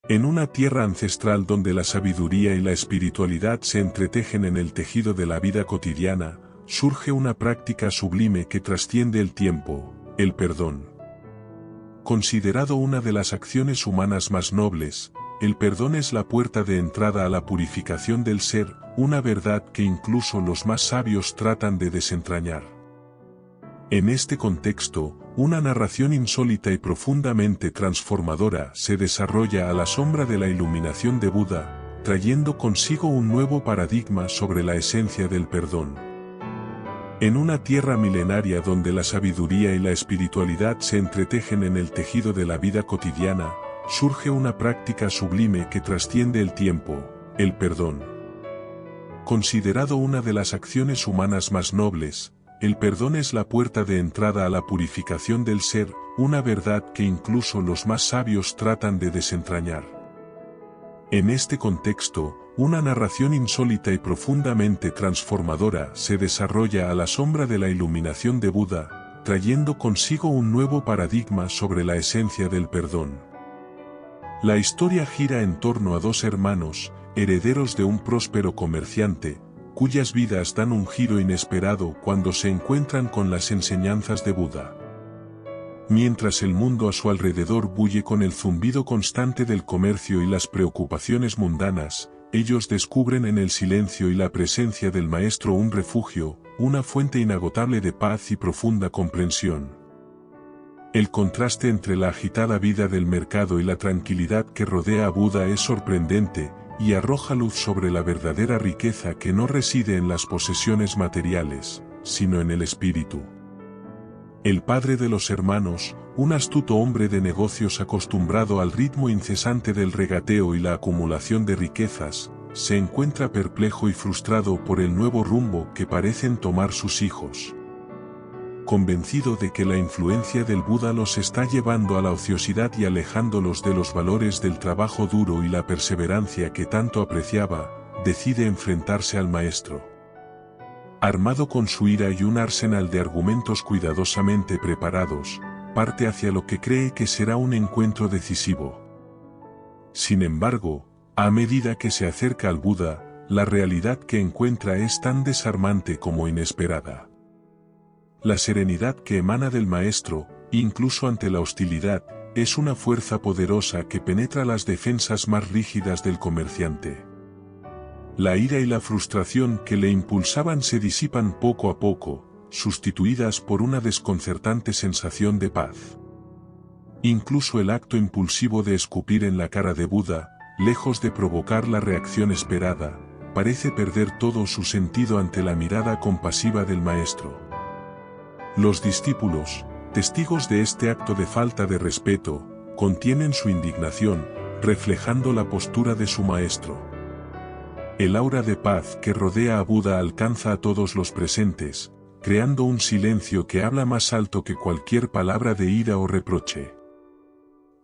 En una tierra ancestral donde la sabiduría y la espiritualidad se entretejen en el tejido de la vida cotidiana, surge una práctica sublime que trasciende el tiempo, el perdón. Considerado una de las acciones humanas más nobles, el perdón es la puerta de entrada a la purificación del ser, una verdad que incluso los más sabios tratan de desentrañar. En este contexto, una narración insólita y profundamente transformadora se desarrolla a la sombra de la iluminación de Buda, trayendo consigo un nuevo paradigma sobre la esencia del perdón. En una tierra milenaria donde la sabiduría y la espiritualidad se entretejen en el tejido de la vida cotidiana, surge una práctica sublime que trasciende el tiempo, el perdón. Considerado una de las acciones humanas más nobles, el perdón es la puerta de entrada a la purificación del ser, una verdad que incluso los más sabios tratan de desentrañar. En este contexto, una narración insólita y profundamente transformadora se desarrolla a la sombra de la iluminación de Buda, trayendo consigo un nuevo paradigma sobre la esencia del perdón. La historia gira en torno a dos hermanos, herederos de un próspero comerciante, cuyas vidas dan un giro inesperado cuando se encuentran con las enseñanzas de Buda. Mientras el mundo a su alrededor bulle con el zumbido constante del comercio y las preocupaciones mundanas, ellos descubren en el silencio y la presencia del Maestro un refugio, una fuente inagotable de paz y profunda comprensión. El contraste entre la agitada vida del mercado y la tranquilidad que rodea a Buda es sorprendente, y arroja luz sobre la verdadera riqueza que no reside en las posesiones materiales, sino en el espíritu. El padre de los hermanos, un astuto hombre de negocios acostumbrado al ritmo incesante del regateo y la acumulación de riquezas, se encuentra perplejo y frustrado por el nuevo rumbo que parecen tomar sus hijos. Convencido de que la influencia del Buda los está llevando a la ociosidad y alejándolos de los valores del trabajo duro y la perseverancia que tanto apreciaba, decide enfrentarse al maestro. Armado con su ira y un arsenal de argumentos cuidadosamente preparados, parte hacia lo que cree que será un encuentro decisivo. Sin embargo, a medida que se acerca al Buda, la realidad que encuentra es tan desarmante como inesperada. La serenidad que emana del maestro, incluso ante la hostilidad, es una fuerza poderosa que penetra las defensas más rígidas del comerciante. La ira y la frustración que le impulsaban se disipan poco a poco, sustituidas por una desconcertante sensación de paz. Incluso el acto impulsivo de escupir en la cara de Buda, lejos de provocar la reacción esperada, parece perder todo su sentido ante la mirada compasiva del maestro. Los discípulos, testigos de este acto de falta de respeto, contienen su indignación, reflejando la postura de su maestro. El aura de paz que rodea a Buda alcanza a todos los presentes, creando un silencio que habla más alto que cualquier palabra de ira o reproche.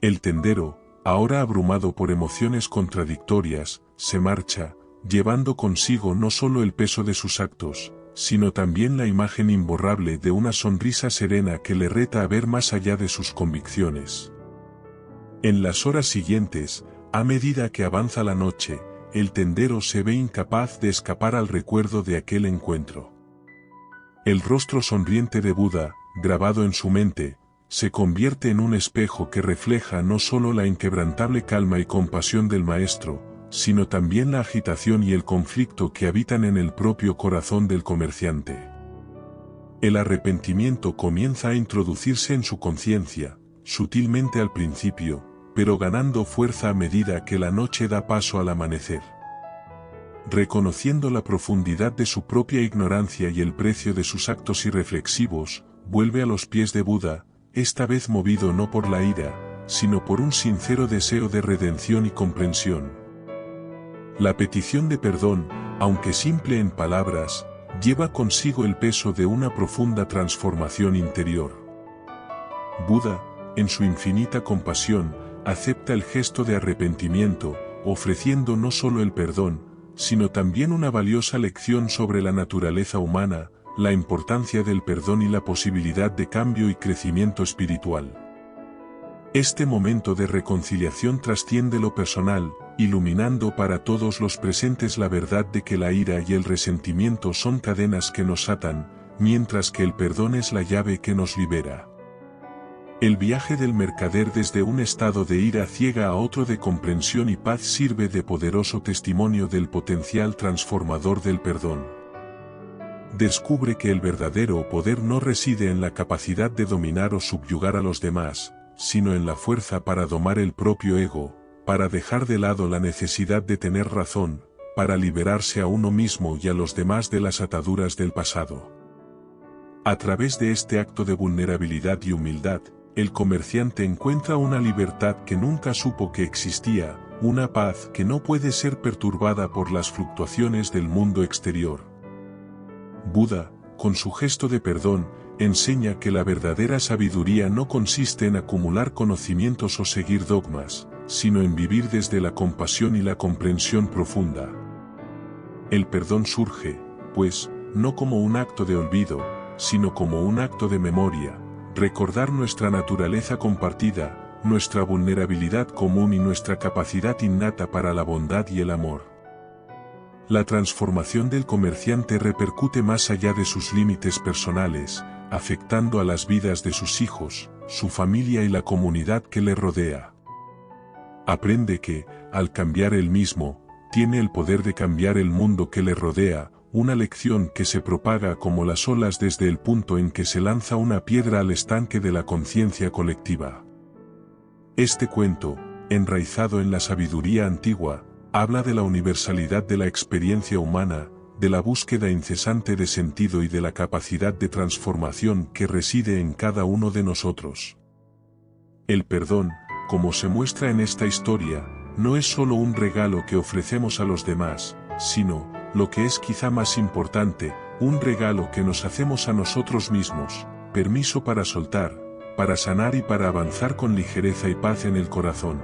El tendero, ahora abrumado por emociones contradictorias, se marcha, llevando consigo no solo el peso de sus actos, sino también la imagen imborrable de una sonrisa serena que le reta a ver más allá de sus convicciones. En las horas siguientes, a medida que avanza la noche, el tendero se ve incapaz de escapar al recuerdo de aquel encuentro. El rostro sonriente de Buda, grabado en su mente, se convierte en un espejo que refleja no solo la inquebrantable calma y compasión del maestro, sino también la agitación y el conflicto que habitan en el propio corazón del comerciante. El arrepentimiento comienza a introducirse en su conciencia, sutilmente al principio, pero ganando fuerza a medida que la noche da paso al amanecer. Reconociendo la profundidad de su propia ignorancia y el precio de sus actos irreflexivos, vuelve a los pies de Buda, esta vez movido no por la ira, sino por un sincero deseo de redención y comprensión. La petición de perdón, aunque simple en palabras, lleva consigo el peso de una profunda transformación interior. Buda, en su infinita compasión, acepta el gesto de arrepentimiento, ofreciendo no solo el perdón, sino también una valiosa lección sobre la naturaleza humana, la importancia del perdón y la posibilidad de cambio y crecimiento espiritual. Este momento de reconciliación trasciende lo personal, iluminando para todos los presentes la verdad de que la ira y el resentimiento son cadenas que nos atan, mientras que el perdón es la llave que nos libera. El viaje del mercader desde un estado de ira ciega a otro de comprensión y paz sirve de poderoso testimonio del potencial transformador del perdón. Descubre que el verdadero poder no reside en la capacidad de dominar o subyugar a los demás, sino en la fuerza para domar el propio ego, para dejar de lado la necesidad de tener razón, para liberarse a uno mismo y a los demás de las ataduras del pasado. A través de este acto de vulnerabilidad y humildad, el comerciante encuentra una libertad que nunca supo que existía, una paz que no puede ser perturbada por las fluctuaciones del mundo exterior. Buda, con su gesto de perdón, enseña que la verdadera sabiduría no consiste en acumular conocimientos o seguir dogmas, sino en vivir desde la compasión y la comprensión profunda. El perdón surge, pues, no como un acto de olvido, sino como un acto de memoria, recordar nuestra naturaleza compartida, nuestra vulnerabilidad común y nuestra capacidad innata para la bondad y el amor. La transformación del comerciante repercute más allá de sus límites personales, afectando a las vidas de sus hijos, su familia y la comunidad que le rodea. Aprende que, al cambiar él mismo, tiene el poder de cambiar el mundo que le rodea, una lección que se propaga como las olas desde el punto en que se lanza una piedra al estanque de la conciencia colectiva. Este cuento, enraizado en la sabiduría antigua, habla de la universalidad de la experiencia humana, de la búsqueda incesante de sentido y de la capacidad de transformación que reside en cada uno de nosotros. El perdón, como se muestra en esta historia, no es solo un regalo que ofrecemos a los demás, sino, lo que es quizá más importante, un regalo que nos hacemos a nosotros mismos, permiso para soltar, para sanar y para avanzar con ligereza y paz en el corazón.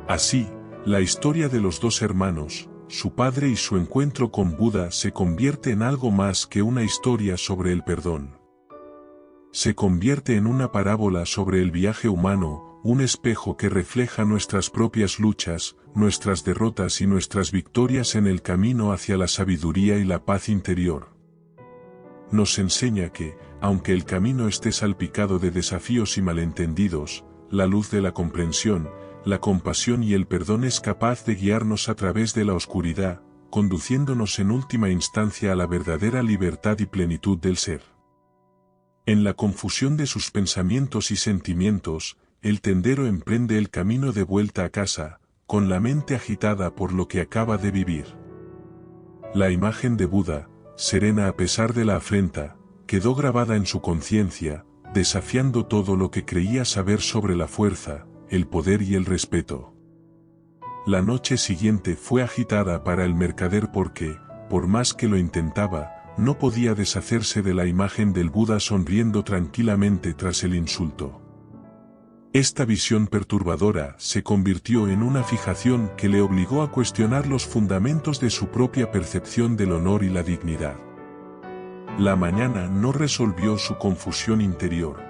Así, la historia de los dos hermanos, su padre y su encuentro con Buda se convierte en algo más que una historia sobre el perdón. Se convierte en una parábola sobre el viaje humano, un espejo que refleja nuestras propias luchas, nuestras derrotas y nuestras victorias en el camino hacia la sabiduría y la paz interior. Nos enseña que, aunque el camino esté salpicado de desafíos y malentendidos, la luz de la comprensión, la compasión y el perdón es capaz de guiarnos a través de la oscuridad, conduciéndonos en última instancia a la verdadera libertad y plenitud del ser. En la confusión de sus pensamientos y sentimientos, el tendero emprende el camino de vuelta a casa, con la mente agitada por lo que acaba de vivir. La imagen de Buda, serena a pesar de la afrenta, quedó grabada en su conciencia, desafiando todo lo que creía saber sobre la fuerza, el poder y el respeto. La noche siguiente fue agitada para el mercader porque, por más que lo intentaba, no podía deshacerse de la imagen del Buda sonriendo tranquilamente tras el insulto. Esta visión perturbadora se convirtió en una fijación que le obligó a cuestionar los fundamentos de su propia percepción del honor y la dignidad. La mañana no resolvió su confusión interior.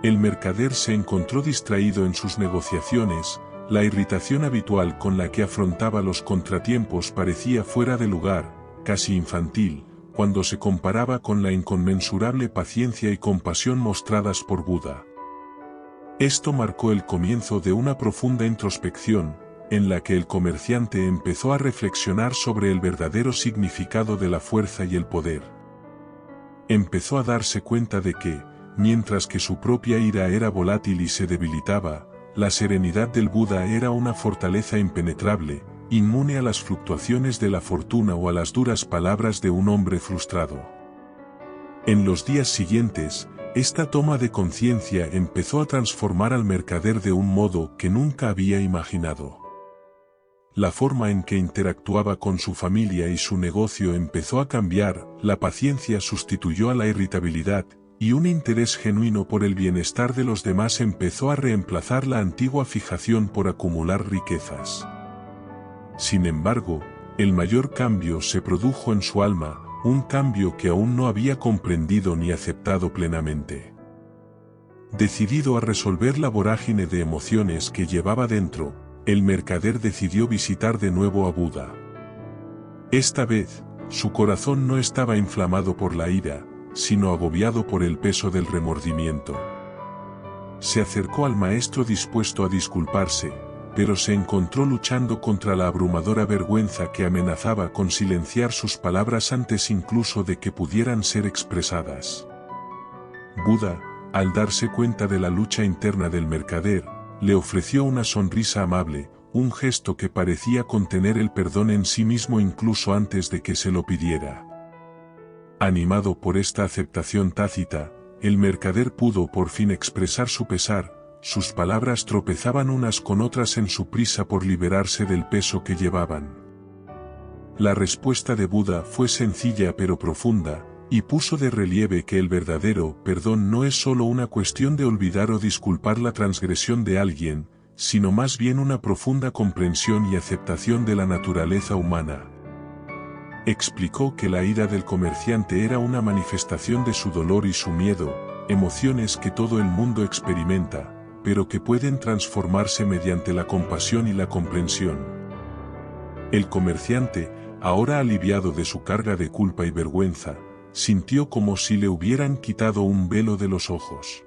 El mercader se encontró distraído en sus negociaciones, la irritación habitual con la que afrontaba los contratiempos parecía fuera de lugar, casi infantil, cuando se comparaba con la inconmensurable paciencia y compasión mostradas por Buda. Esto marcó el comienzo de una profunda introspección, en la que el comerciante empezó a reflexionar sobre el verdadero significado de la fuerza y el poder. Empezó a darse cuenta de que, mientras que su propia ira era volátil y se debilitaba, la serenidad del Buda era una fortaleza impenetrable, inmune a las fluctuaciones de la fortuna o a las duras palabras de un hombre frustrado. En los días siguientes, esta toma de conciencia empezó a transformar al mercader de un modo que nunca había imaginado. La forma en que interactuaba con su familia y su negocio empezó a cambiar, la paciencia sustituyó a la irritabilidad, y un interés genuino por el bienestar de los demás empezó a reemplazar la antigua fijación por acumular riquezas. Sin embargo, el mayor cambio se produjo en su alma, un cambio que aún no había comprendido ni aceptado plenamente. Decidido a resolver la vorágine de emociones que llevaba dentro, el mercader decidió visitar de nuevo a Buda. Esta vez, su corazón no estaba inflamado por la ira, sino agobiado por el peso del remordimiento. Se acercó al maestro dispuesto a disculparse, pero se encontró luchando contra la abrumadora vergüenza que amenazaba con silenciar sus palabras antes incluso de que pudieran ser expresadas. Buda, al darse cuenta de la lucha interna del mercader, le ofreció una sonrisa amable, un gesto que parecía contener el perdón en sí mismo incluso antes de que se lo pidiera. Animado por esta aceptación tácita, el mercader pudo por fin expresar su pesar. Sus palabras tropezaban unas con otras en su prisa por liberarse del peso que llevaban. La respuesta de Buda fue sencilla pero profunda, y puso de relieve que el verdadero perdón no es solo una cuestión de olvidar o disculpar la transgresión de alguien, sino más bien una profunda comprensión y aceptación de la naturaleza humana. Explicó que la ira del comerciante era una manifestación de su dolor y su miedo, emociones que todo el mundo experimenta, pero que pueden transformarse mediante la compasión y la comprensión. El comerciante, ahora aliviado de su carga de culpa y vergüenza, sintió como si le hubieran quitado un velo de los ojos.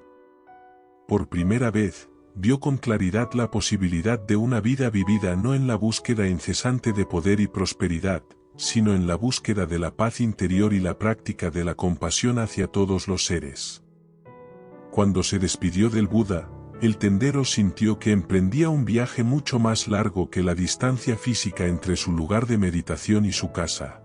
Por primera vez, vio con claridad la posibilidad de una vida vivida no en la búsqueda incesante de poder y prosperidad, sino en la búsqueda de la paz interior y la práctica de la compasión hacia todos los seres. Cuando se despidió del Buda, el tendero sintió que emprendía un viaje mucho más largo que la distancia física entre su lugar de meditación y su casa.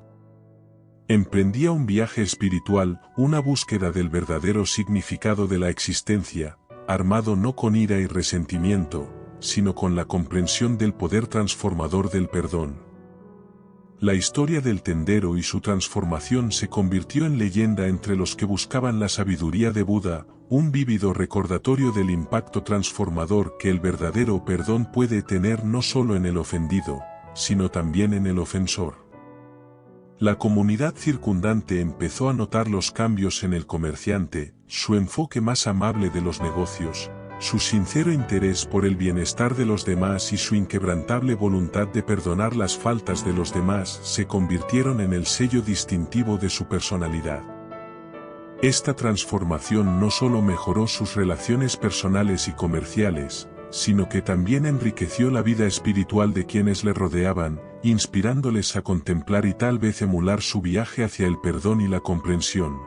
Emprendía un viaje espiritual, una búsqueda del verdadero significado de la existencia, armado no con ira y resentimiento, sino con la comprensión del poder transformador del perdón. La historia del tendero y su transformación se convirtió en leyenda entre los que buscaban la sabiduría de Buda, un vívido recordatorio del impacto transformador que el verdadero perdón puede tener no solo en el ofendido, sino también en el ofensor. La comunidad circundante empezó a notar los cambios en el comerciante, su enfoque más amable de los negocios, su sincero interés por el bienestar de los demás y su inquebrantable voluntad de perdonar las faltas de los demás se convirtieron en el sello distintivo de su personalidad. Esta transformación no solo mejoró sus relaciones personales y comerciales, sino que también enriqueció la vida espiritual de quienes le rodeaban, inspirándoles a contemplar y tal vez emular su viaje hacia el perdón y la comprensión.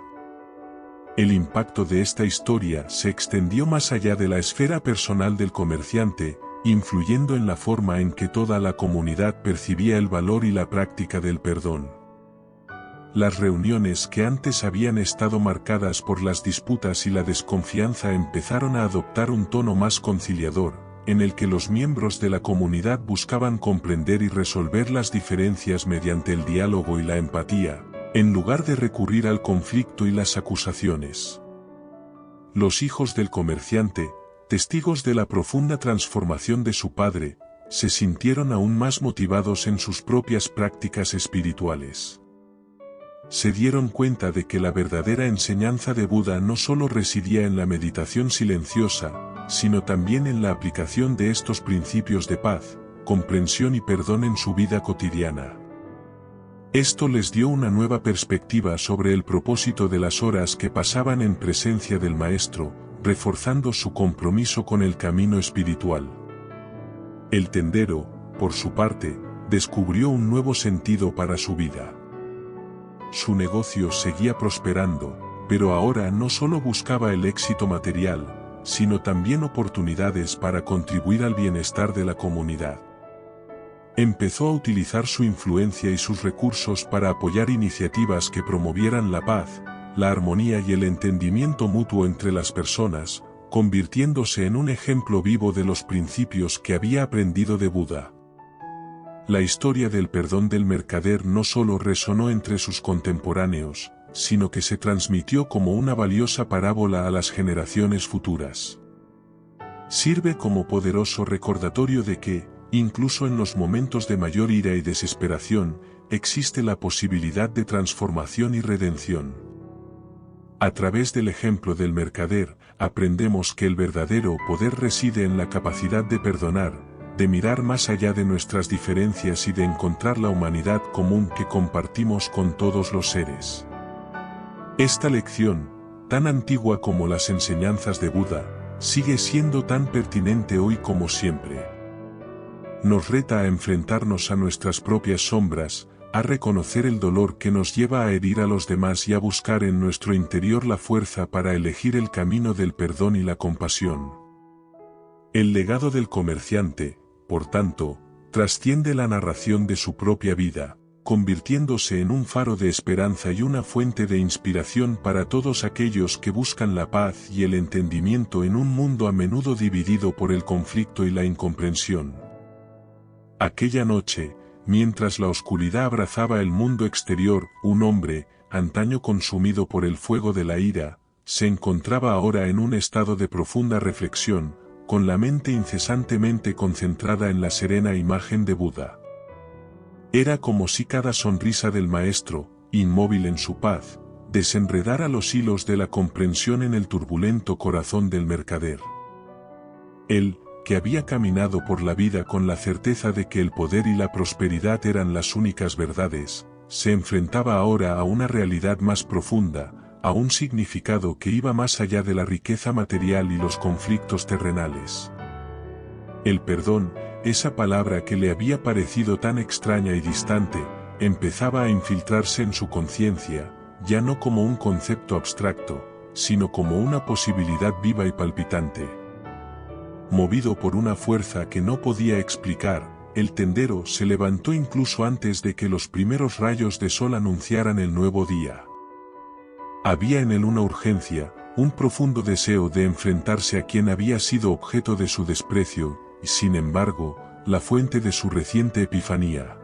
El impacto de esta historia se extendió más allá de la esfera personal del comerciante, influyendo en la forma en que toda la comunidad percibía el valor y la práctica del perdón. Las reuniones que antes habían estado marcadas por las disputas y la desconfianza empezaron a adoptar un tono más conciliador, en el que los miembros de la comunidad buscaban comprender y resolver las diferencias mediante el diálogo y la empatía, en lugar de recurrir al conflicto y las acusaciones. Los hijos del comerciante, testigos de la profunda transformación de su padre, se sintieron aún más motivados en sus propias prácticas espirituales. Se dieron cuenta de que la verdadera enseñanza de Buda no solo residía en la meditación silenciosa, sino también en la aplicación de estos principios de paz, comprensión y perdón en su vida cotidiana. Esto les dio una nueva perspectiva sobre el propósito de las horas que pasaban en presencia del Maestro, reforzando su compromiso con el camino espiritual. El tendero, por su parte, descubrió un nuevo sentido para su vida. Su negocio seguía prosperando, pero ahora no solo buscaba el éxito material, sino también oportunidades para contribuir al bienestar de la comunidad. Empezó a utilizar su influencia y sus recursos para apoyar iniciativas que promovieran la paz, la armonía y el entendimiento mutuo entre las personas, convirtiéndose en un ejemplo vivo de los principios que había aprendido de Buda. La historia del perdón del mercader no solo resonó entre sus contemporáneos, sino que se transmitió como una valiosa parábola a las generaciones futuras. Sirve como poderoso recordatorio de que, incluso en los momentos de mayor ira y desesperación, existe la posibilidad de transformación y redención. A través del ejemplo del mercader, aprendemos que el verdadero poder reside en la capacidad de perdonar, de mirar más allá de nuestras diferencias y de encontrar la humanidad común que compartimos con todos los seres. Esta lección, tan antigua como las enseñanzas de Buda, sigue siendo tan pertinente hoy como siempre. Nos reta a enfrentarnos a nuestras propias sombras, a reconocer el dolor que nos lleva a herir a los demás y a buscar en nuestro interior la fuerza para elegir el camino del perdón y la compasión. El legado del comerciante, por tanto, trasciende la narración de su propia vida, convirtiéndose en un faro de esperanza y una fuente de inspiración para todos aquellos que buscan la paz y el entendimiento en un mundo a menudo dividido por el conflicto y la incomprensión. Aquella noche, mientras la oscuridad abrazaba el mundo exterior, un hombre, antaño consumido por el fuego de la ira, se encontraba ahora en un estado de profunda reflexión, con la mente incesantemente concentrada en la serena imagen de Buda. Era como si cada sonrisa del maestro, inmóvil en su paz, desenredara los hilos de la comprensión en el turbulento corazón del mercader. Él, que había caminado por la vida con la certeza de que el poder y la prosperidad eran las únicas verdades, se enfrentaba ahora a una realidad más profunda, a un significado que iba más allá de la riqueza material y los conflictos terrenales. El perdón, esa palabra que le había parecido tan extraña y distante, empezaba a infiltrarse en su conciencia, ya no como un concepto abstracto, sino como una posibilidad viva y palpitante. Movido por una fuerza que no podía explicar, el tendero se levantó incluso antes de que los primeros rayos de sol anunciaran el nuevo día. Había en él una urgencia, un profundo deseo de enfrentarse a quien había sido objeto de su desprecio, y sin embargo, la fuente de su reciente epifanía.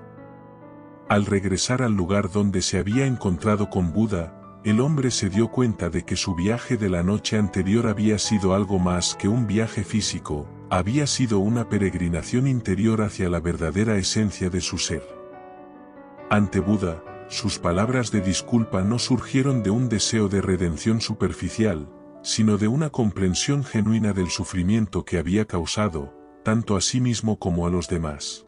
Al regresar al lugar donde se había encontrado con Buda, el hombre se dio cuenta de que su viaje de la noche anterior había sido algo más que un viaje físico, había sido una peregrinación interior hacia la verdadera esencia de su ser. Ante Buda, sus palabras de disculpa no surgieron de un deseo de redención superficial, sino de una comprensión genuina del sufrimiento que había causado, tanto a sí mismo como a los demás.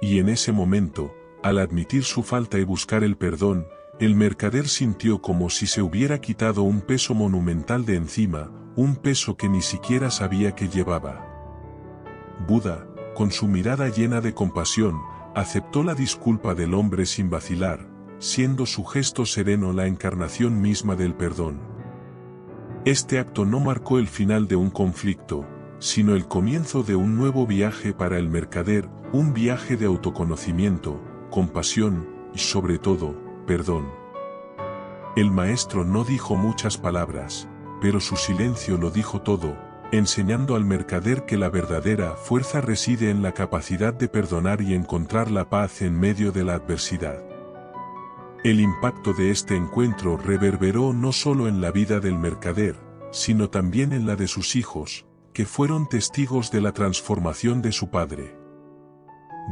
Y en ese momento, al admitir su falta y buscar el perdón, el mercader sintió como si se hubiera quitado un peso monumental de encima, un peso que ni siquiera sabía que llevaba. Buda, con su mirada llena de compasión, aceptó la disculpa del hombre sin vacilar, siendo su gesto sereno la encarnación misma del perdón. Este acto no marcó el final de un conflicto, sino el comienzo de un nuevo viaje para el mercader, un viaje de autoconocimiento, compasión, y sobre todo, perdón. El maestro no dijo muchas palabras, pero su silencio lo dijo todo, enseñando al mercader que la verdadera fuerza reside en la capacidad de perdonar y encontrar la paz en medio de la adversidad. El impacto de este encuentro reverberó no solo en la vida del mercader, sino también en la de sus hijos, que fueron testigos de la transformación de su padre.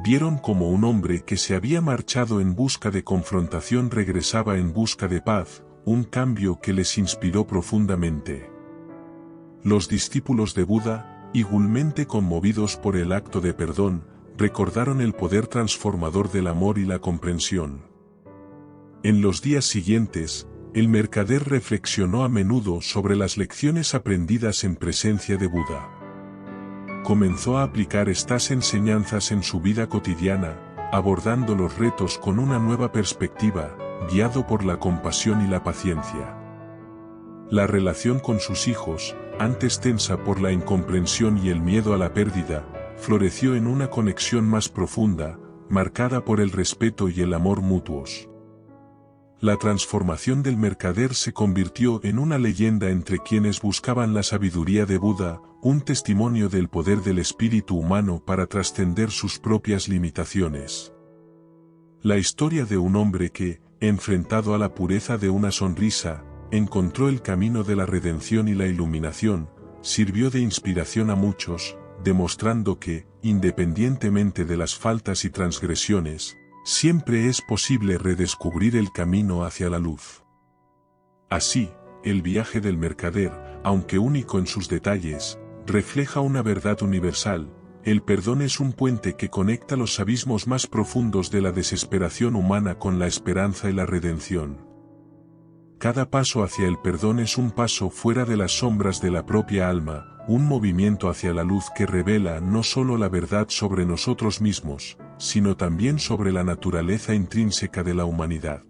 Vieron como un hombre que se había marchado en busca de confrontación regresaba en busca de paz, un cambio que les inspiró profundamente. Los discípulos de Buda, igualmente conmovidos por el acto de perdón, recordaron el poder transformador del amor y la comprensión. En los días siguientes, el mercader reflexionó a menudo sobre las lecciones aprendidas en presencia de Buda. Comenzó a aplicar estas enseñanzas en su vida cotidiana, abordando los retos con una nueva perspectiva, guiado por la compasión y la paciencia. La relación con sus hijos, antes tensa por la incomprensión y el miedo a la pérdida, floreció en una conexión más profunda, marcada por el respeto y el amor mutuos. La transformación del mercader se convirtió en una leyenda entre quienes buscaban la sabiduría de Buda, un testimonio del poder del espíritu humano para trascender sus propias limitaciones. La historia de un hombre que, enfrentado a la pureza de una sonrisa, encontró el camino de la redención y la iluminación, sirvió de inspiración a muchos, demostrando que, independientemente de las faltas y transgresiones, siempre es posible redescubrir el camino hacia la luz. Así, el viaje del mercader, aunque único en sus detalles, refleja una verdad universal: el perdón es un puente que conecta los abismos más profundos de la desesperación humana con la esperanza y la redención. Cada paso hacia el perdón es un paso fuera de las sombras de la propia alma, un movimiento hacia la luz que revela no solo la verdad sobre nosotros mismos, sino también sobre la naturaleza intrínseca de la humanidad.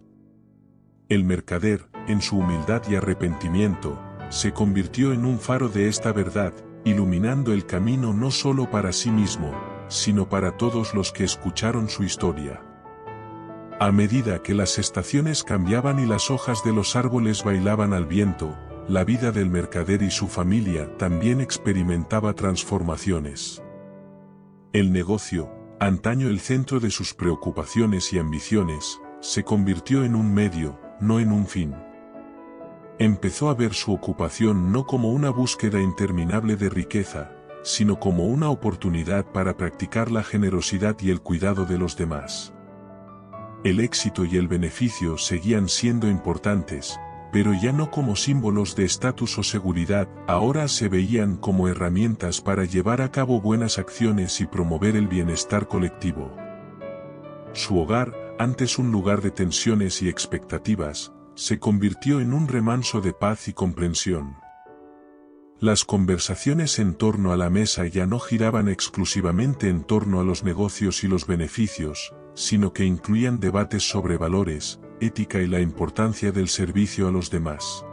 El mercader, en su humildad y arrepentimiento, se convirtió en un faro de esta verdad, iluminando el camino no solo para sí mismo, sino para todos los que escucharon su historia. A medida que las estaciones cambiaban y las hojas de los árboles bailaban al viento, la vida del mercader y su familia también experimentaba transformaciones. El negocio, antaño el centro de sus preocupaciones y ambiciones, se convirtió en un medio, no en un fin. Empezó a ver su ocupación no como una búsqueda interminable de riqueza, sino como una oportunidad para practicar la generosidad y el cuidado de los demás. El éxito y el beneficio seguían siendo importantes, pero ya no como símbolos de estatus o seguridad, ahora se veían como herramientas para llevar a cabo buenas acciones y promover el bienestar colectivo. Su hogar, antes un lugar de tensiones y expectativas, se convirtió en un remanso de paz y comprensión. Las conversaciones en torno a la mesa ya no giraban exclusivamente en torno a los negocios y los beneficios, sino que incluían debates sobre valores, ética y la importancia del servicio a los demás.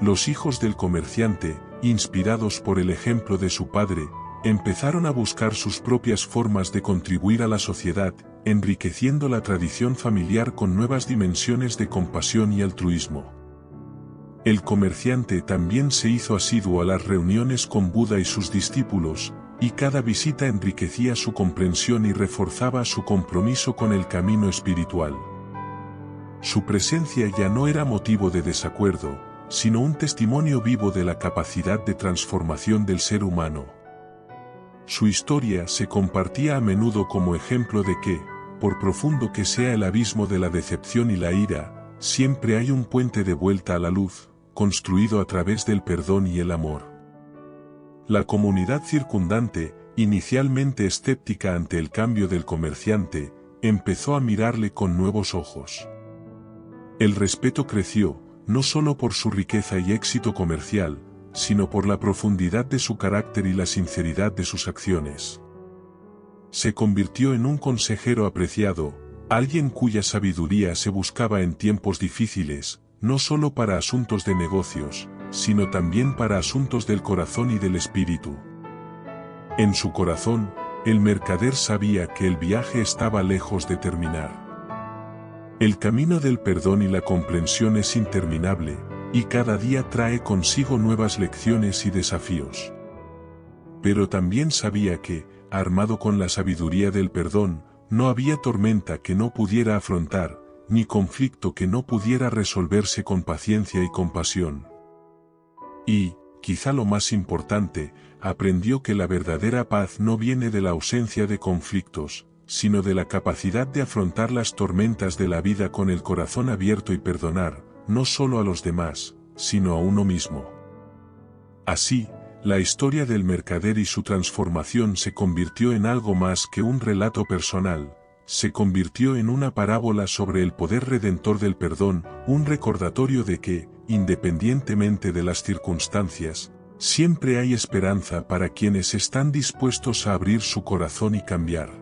Los hijos del comerciante, inspirados por el ejemplo de su padre, empezaron a buscar sus propias formas de contribuir a la sociedad, enriqueciendo la tradición familiar con nuevas dimensiones de compasión y altruismo. El comerciante también se hizo asiduo a las reuniones con Buda y sus discípulos, y cada visita enriquecía su comprensión y reforzaba su compromiso con el camino espiritual. Su presencia ya no era motivo de desacuerdo, sino un testimonio vivo de la capacidad de transformación del ser humano. Su historia se compartía a menudo como ejemplo de que, por profundo que sea el abismo de la decepción y la ira, siempre hay un puente de vuelta a la luz, construido a través del perdón y el amor. La comunidad circundante, inicialmente escéptica ante el cambio del comerciante, empezó a mirarle con nuevos ojos. El respeto creció, no solo por su riqueza y éxito comercial, sino por la profundidad de su carácter y la sinceridad de sus acciones. Se convirtió en un consejero apreciado, alguien cuya sabiduría se buscaba en tiempos difíciles, no solo para asuntos de negocios, sino también para asuntos del corazón y del espíritu. En su corazón, el mercader sabía que el viaje estaba lejos de terminar. El camino del perdón y la comprensión es interminable, y cada día trae consigo nuevas lecciones y desafíos. Pero también sabía que, armado con la sabiduría del perdón, no había tormenta que no pudiera afrontar, ni conflicto que no pudiera resolverse con paciencia y compasión. Y, quizá lo más importante, aprendió que la verdadera paz no viene de la ausencia de conflictos, sino de la capacidad de afrontar las tormentas de la vida con el corazón abierto y perdonar, no solo a los demás, sino a uno mismo. Así, la historia del mercader y su transformación se convirtió en algo más que un relato personal, se convirtió en una parábola sobre el poder redentor del perdón, un recordatorio de que, independientemente de las circunstancias, siempre hay esperanza para quienes están dispuestos a abrir su corazón y cambiar.